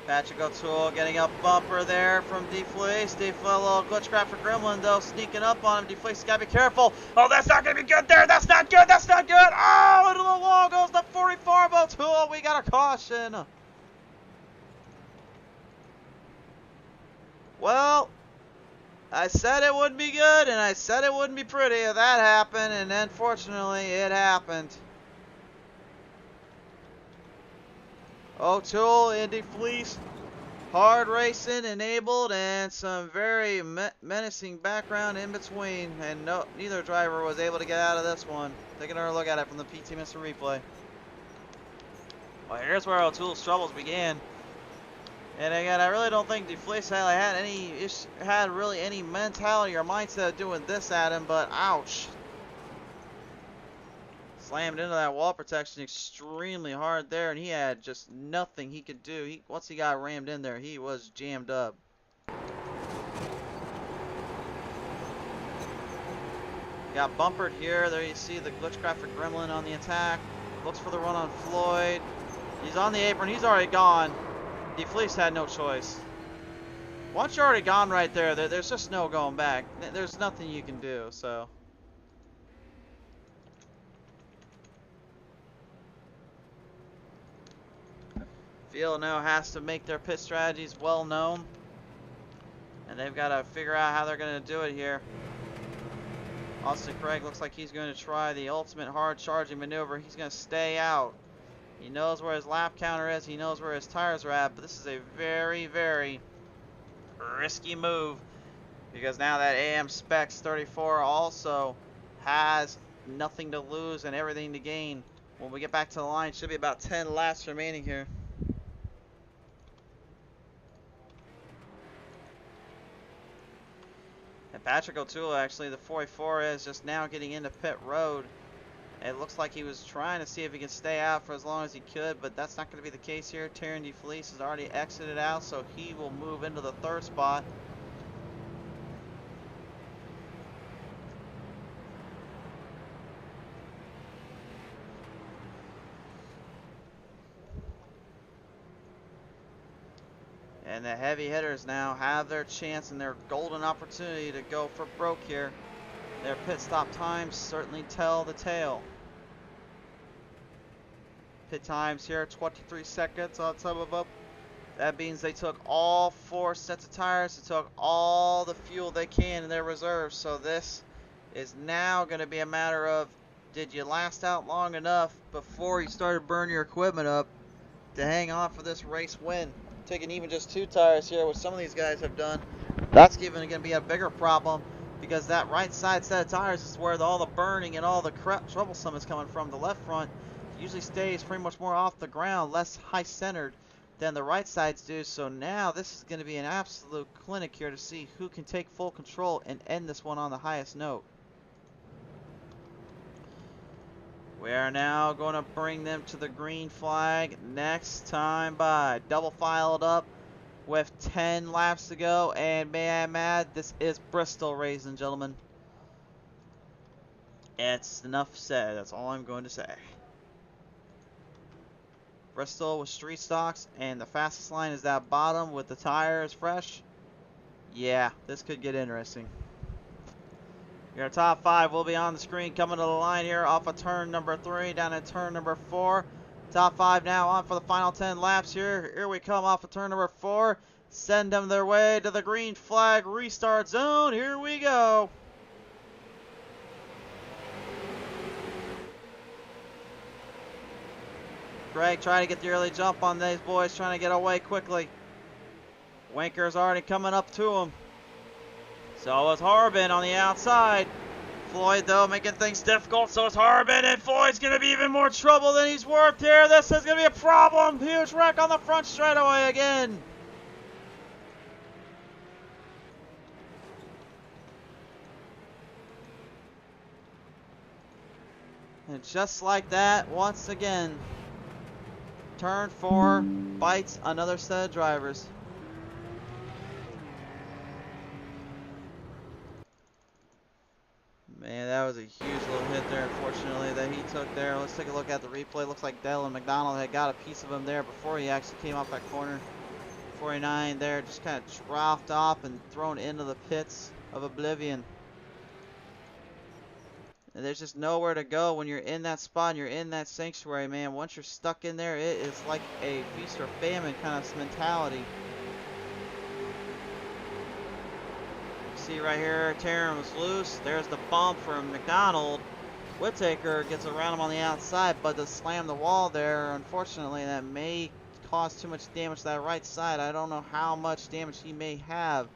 Patrick O'Toole getting a bumper there from DeFleece. DeFleece, a little glitch crap for Gremlin though, sneaking up on him. DeFleece got to be careful. Oh, that's not going to be good there. That's not good. That's not good. Oh, into the wall goes the 44 of O'Toole. We got a caution. Well, I said it wouldn't be good, and I said it wouldn't be pretty if that happened, and unfortunately it happened. O'Toole and DeFleece, hard racing enabled, and some very menacing background in between, and neither driver was able to get out of this one. Taking another look at it from the PT Mr. Replay. Well, here's where O'Toole's troubles began. And again, I really don't think DeFleece had really any mentality or mindset of doing this at him, but ouch. Slammed into that wall protection extremely hard there, and he had just nothing he could do. Once he got rammed in there, he was jammed up. Got bumpered here. There you see the glitchcrafted gremlin on the attack. Looks for the run on Floyd. He's on the apron. He's already gone. DeFleece had no choice. Once you're already gone right there, there's just no going back. There's nothing you can do, so. Field now has to make their pit strategies well known. And they've got to figure out how they're going to do it here. Austin Craig looks like he's going to try the ultimate hard charging maneuver. He's going to stay out. He knows where his lap counter is. He knows where his tires are at. But this is a very, very risky move, because now that AM Specs 34 also has nothing to lose and everything to gain. When we get back to the line, should be about 10 laps remaining here. And Patrick O'Toole, actually, the 44 is just now getting into pit road. It looks like he was trying to see if he could stay out for as long as he could, but that's not going to be the case here. Terran DeFleece has already exited out, so he will move into the third spot. And the heavy hitters now have their chance and their golden opportunity to go for broke here. Their pit stop times certainly tell the tale. Pit times here, 23 seconds on some of them. That means they took all 4 sets of tires. They took all the fuel they can in their reserves. So this is now going to be a matter of, did you last out long enough before you started burning your equipment up to hang on for this race win? Taking even just 2 tires here, which some of these guys have done, that's even going to be a bigger problem, because that right side set of tires is where all the burning and all the troublesome is coming from. The left front usually stays pretty much more off the ground, less high centered than the right sides do. So now this is going to be an absolute clinic here to see who can take full control and end this one on the highest note. We are now going to bring them to the green flag next time by. Double filed up with 10 laps to go, and may I add, this is Bristol, ladies and gentlemen. It's enough said. That's all I'm going to say. Bristol with street stocks, and the fastest line is that bottom with the tires fresh. Yeah, this could get interesting. Your top 5 will be on the screen coming to the line here off of turn number 3 down at turn number 4. Top 5 now on for the final 10 laps here. Here we come off of turn number 4. Send them their way to the green flag restart zone. Here we go. Greg trying to get the early jump on these boys, trying to get away quickly. Winker's already coming up to him. So is Harbin on the outside. Floyd, though, making things difficult. So is Harbin, and Floyd's going to be even more trouble than he's worth here. This is going to be a problem. Huge wreck on the front straightaway again. And just like that, once again, turn 4 bites another set of drivers. Man, that was a huge little hit there, unfortunately, that he took there. Let's take a look at the replay. Looks like Dylan McDonald had got a piece of him there before he actually came off that corner. 49 there, just kind of dropped off and thrown into the pits of oblivion. And there's just nowhere to go when you're in that spot and you're in that sanctuary, man. Once you're stuck in there, it is like a feast or famine kind of mentality. See right here, Terran was loose. There's the bump from McDonald. Whittaker gets around him on the outside, but to slam the wall there, unfortunately, that may cause too much damage to that right side. I don't know how much damage he may have,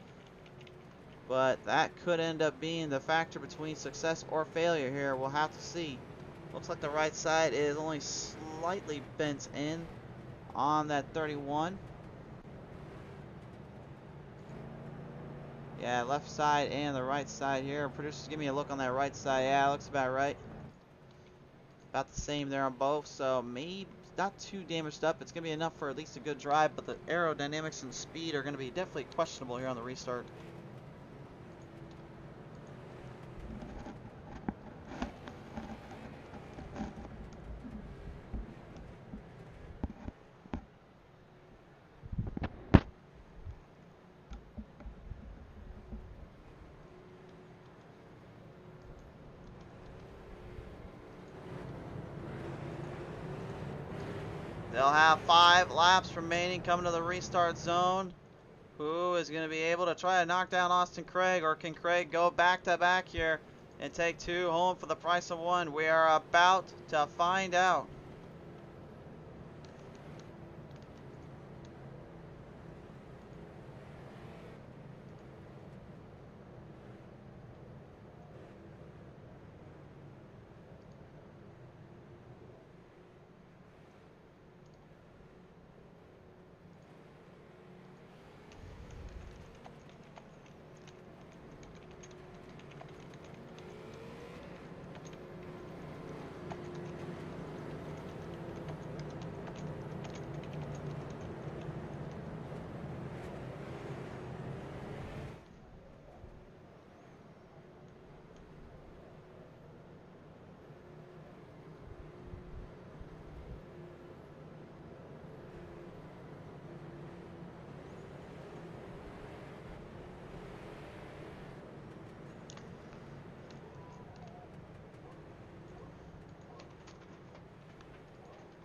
but that could end up being the factor between success or failure here. We'll have to see. Looks like the right side is only slightly bent in on that 31. Yeah, left side and the right side here. Producers, give me a look on that right side. Yeah, looks about right. About the same there on both, so maybe not too damaged up. It's going to be enough for at least a good drive, but the aerodynamics and speed are going to be definitely questionable here on the restart. They'll have 5 laps remaining coming to the restart zone. Who is going to be able to try to knock down Austin Craig, or can Craig go back to back here and take 2 home for the price of 1? We are about to find out.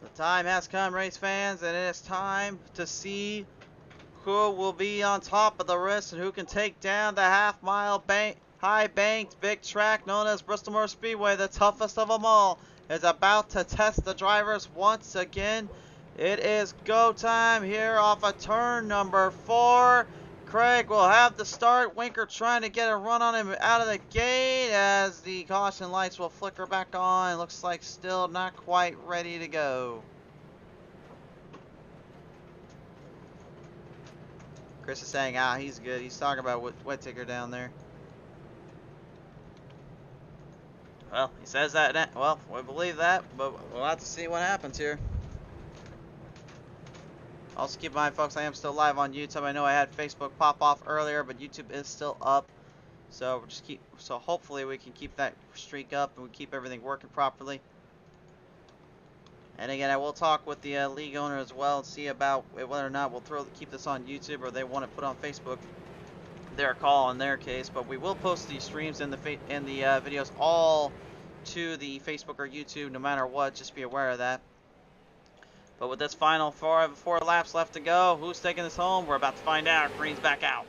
The time has come, race fans, and it is time to see who will be on top of the rest and who can take down the half-mile high-banked big track known as Bristol Motor Speedway. The toughest of them all is about to test the drivers once again. It is go time here off of turn number 4. Craig will have the start. Winker trying to get a run on him out of the gate as the caution lights will flicker back on. Looks like still not quite ready to go. Chris is saying, he's good. He's talking about wet ticker down there. Well, he says that. Well, we believe that, but we'll have to see what happens here. Also keep in mind, folks, I am still live on YouTube. I know I had Facebook pop off earlier, but YouTube is still up. So hopefully we can keep that streak up and we keep everything working properly. And again, I will talk with the league owner as well and see about whether or not we'll keep this on YouTube or they want to put on Facebook. Their call in their case, but we will post the streams and the videos all to the Facebook or YouTube no matter what. Just be aware of that. But with this final four laps left to go, who's taking this home? We're about to find out. Green's back out.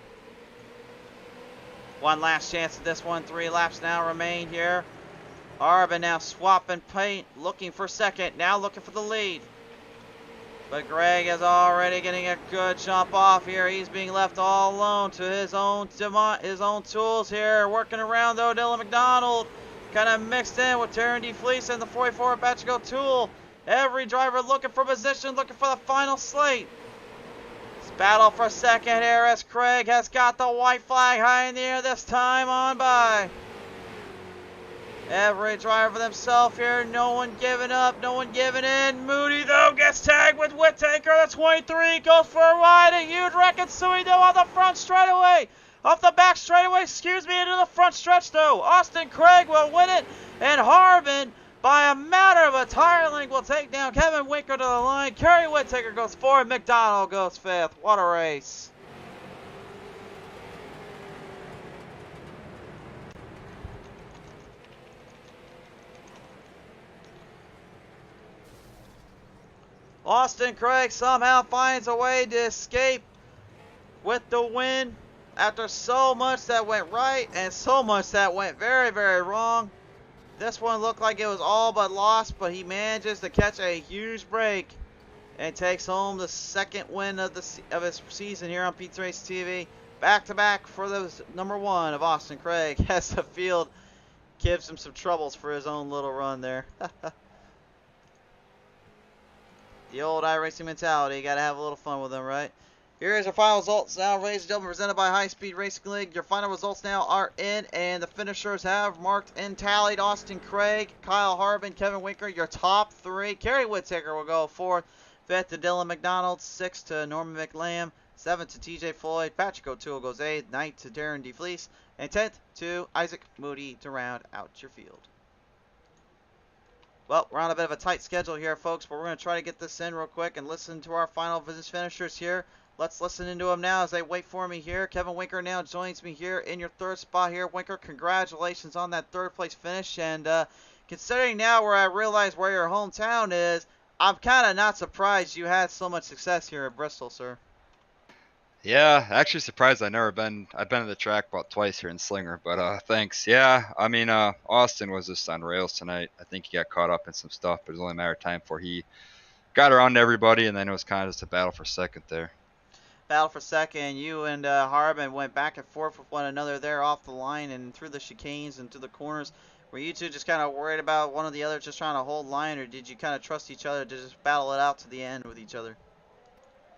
One last chance at this one. 3 laps now remain here. Harbin now swapping paint, looking for second, now looking for the lead. But Greg is already getting a good jump off here. He's being left all alone to his own tools here. Working around though, Dylan McDonald kind of mixed in with Terran DeFleece and the 44 Patrico tool. Every driver looking for position, looking for the final slate. It's battle for second here as Craig has got the white flag high in the air this time on by. Every driver for themselves here, no one giving up, no one giving in. Moody, though, gets tagged with Whittaker. The 23 goes for a ride. A huge wreck ensuing, though, on the front straightaway. Off the back straightaway, excuse me, into the front stretch, though. Austin Craig will win it, and Harbin, by a matter of a tire length, will take down Kevin Winker to the line. Kerry Whittaker goes 4th, McDonald goes 5th. What a race. Austin Craig somehow finds a way to escape with the win after so much that went right and so much that went very, very wrong. This one looked like it was all but lost, but he manages to catch a huge break and takes home the 2nd win of his season here on Pete's Race TV. Back-to-back for the number 1 of Austin Craig as the field gives him some troubles for his own little run there. The old iRacing mentality, you gotta have a little fun with them, right? Here is our final results now, ladies and gentlemen, presented by High Speed Racing League. Your final results now are in, and the finishers have marked and tallied. Austin Craig, Kyle Harbin, Kevin Winker, your top three. Kerry Whittaker will go fourth. Fifth to Dylan McDonald. Sixth to Norman McLam. Seventh to TJ Floyd. Patrick O'Toole goes eighth. Ninth to Darren DeFleece. And 10th to Isaac Moody to round out your field. Well, we're on a bit of a tight schedule here, folks, but we're going to try to get this in real quick and listen to our final finishers here. Let's listen into them now as they wait for me here. Kevin Winker now joins me here in your third spot here. Winker, congratulations on that third place finish. And considering now where I realize where your hometown is, I'm kind of not surprised you had so much success here at Bristol, sir. Yeah, actually surprised I've been at the track about twice here in Slinger, but thanks. Yeah, I mean Austin was just on rails tonight. I think he got caught up in some stuff, but it was only a matter of time before he got around to everybody, and then it was kind of just a battle for second there. Battle for second. You and Harbin went back and forth with one another there off the line and through the chicanes and through the corners. Were you two just kind of worried about one or the other just trying to hold line, or did you kind of trust each other to just battle it out to the end with each other?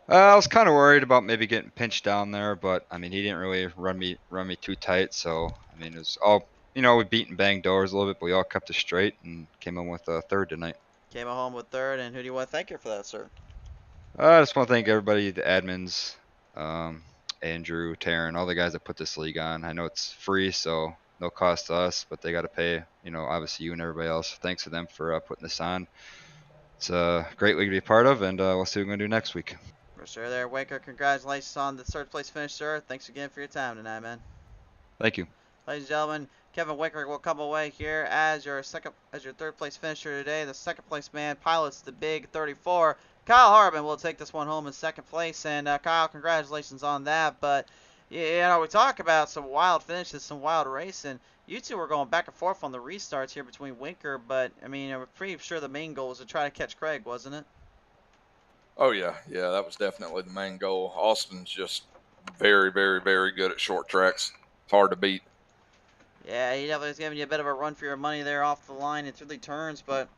I was kind of worried about maybe getting pinched down there, but I mean he didn't really run me too tight, so I mean it was all, we beat and banged doors a little bit, but we all kept it straight and came in with a third tonight. Came home with third, and who do you want to thank you for that, sir? I just want to thank everybody, the admins, Andrew, Taryn, all the guys that put this league on. I know it's free, so no cost to us, but they got to pay, obviously you and everybody else. Thanks to them for putting this on. It's a great league to be a part of, and we'll see what we're going to do next week. For sure there, Winker. Congratulations on the third place finish, sir. Thanks again for your time tonight, man. Thank you. Ladies and gentlemen, Kevin Winker will come away here as your third place finisher today. The second place man pilots the big 34. Kyle Harbin will take this one home in second place, and Kyle, congratulations on that. But we talk about some wild finishes, some wild racing. You two were going back and forth on the restarts here between Winker, but I mean, I'm pretty sure the main goal was to try to catch Craig, wasn't it? Oh yeah, that was definitely the main goal. Austin's just very, very, very good at short tracks. It's hard to beat. Yeah, he definitely was giving you a bit of a run for your money there off the line and through the turns, but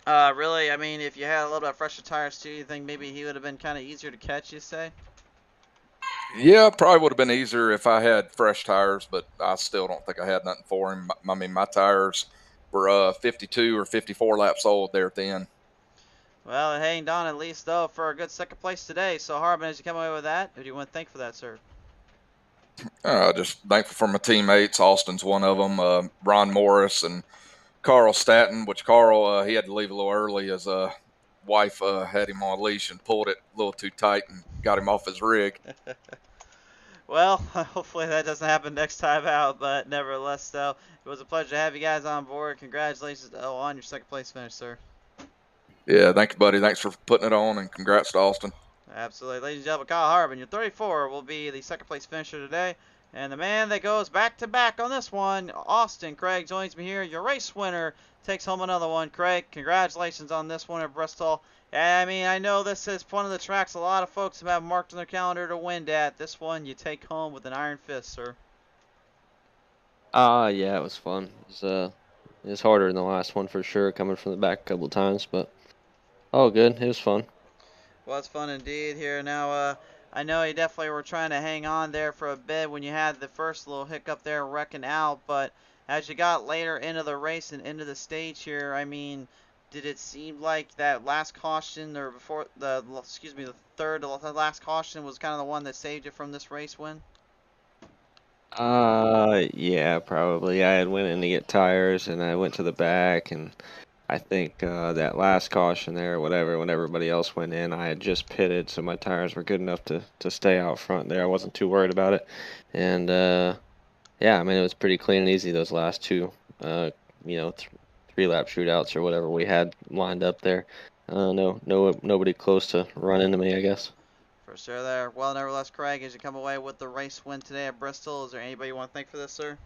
really, I mean, if you had a little bit of fresher tires too, you think maybe he would have been kind of easier to catch, you say? Yeah, probably would have been easier if I had fresh tires, but I still don't think I had nothing for him. I mean, my tires were 52 or 54 laps old there at the end. Well, it hanged on at least, though, for a good second place today. So, Harbin, as you come away with that, who do you want to thank for that, sir? Just thankful for my teammates. Austin's one of them. Ron Morris and Carl Staton, which Carl, he had to leave a little early. His wife had him on a leash and pulled it a little too tight and got him off his rig. Well, hopefully that doesn't happen next time out, but nevertheless, though, it was a pleasure to have you guys on board. Congratulations on your second place finish, sir. Yeah, thank you, buddy. Thanks for putting it on, and congrats to Austin. Absolutely. Ladies and gentlemen, Kyle Harbin, your 34 will be the second place finisher today. And the man that goes back-to-back on this one, Austin Craig, joins me here. Your race winner takes home another one. Craig, congratulations on this one at Bristol. I mean, I know this is one of the tracks a lot of folks have marked on their calendar to win at. This one you take home with an iron fist, sir. Yeah, it was fun. It was harder than the last one for sure, coming from the back a couple of times, but all good. It was fun. Well, it's fun indeed here. Now, I know you definitely were trying to hang on there for a bit when you had the first little hiccup there wrecking out, but as you got later into the race and into the stage here, I mean, did it seem like that last caution, or before the last caution was kind of the one that saved you from this race win? Yeah, probably. I had went in to get tires, and I went to the back, and I think that last caution there, whatever, when everybody else went in, I had just pitted, so my tires were good enough to stay out front there. I wasn't too worried about it, and yeah, I mean, it was pretty clean and easy those last two, 3-lap shootouts or whatever we had lined up there. Nobody close to run into me, I guess. For sure there. Well, nevertheless, Craig, as you come away with the race win today at Bristol, is there anybody you want to thank for this, sir?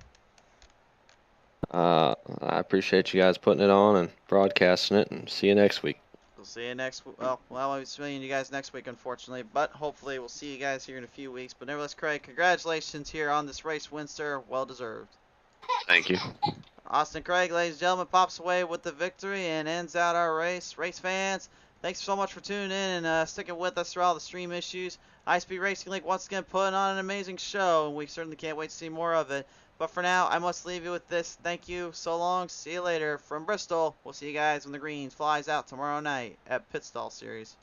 I appreciate you guys putting it on and broadcasting it, and see you next week. We'll see you next week. Well, I'll be seeing you guys next week, unfortunately, but hopefully we'll see you guys here in a few weeks. But nevertheless, Craig, congratulations here on this race win, sir. Well deserved. Thank you. Austin Craig, ladies and gentlemen, pops away with the victory and ends out our race. Race fans, Thanks so much for tuning in and sticking with us through all the stream issues. High Speed Racing League once again putting on an amazing show, and we certainly can't wait to see more of it. But for now, I must leave you with this. Thank you, so long, see you later. From Bristol, we'll see you guys when the Greens flies out tomorrow night at Pit Stall Series.